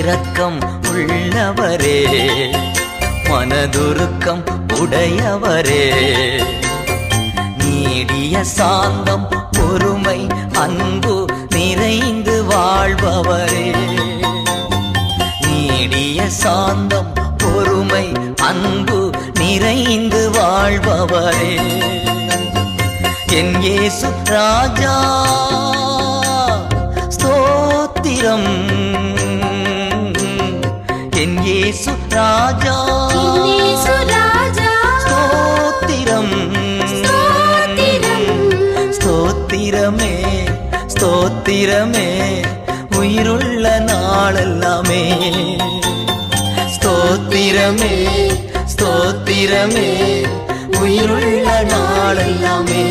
இரக்கம் உள்ளவரே, மனதுருக்கம் உடையவரே, நீடிய சாந்தம் பொறுமை அன்பு நிறைந்து வாழ்பவரே, நீடிய சாந்தம் பொறுமை அன்பு நிறைந்து வாழ்பவரே, என் இயேசு ராஜா ஸ்தோத்திரம், என் இயேசு ராஜா ஸ்தோத்திரம், ஸ்தோத்திரமே ஸ்தோத்திரமே உயிருள்ள நாளெல்லாமே, ஸ்தோத்திரமே ஸ்தோத்திரமே உயிருள்ள நாளெல்லாமே.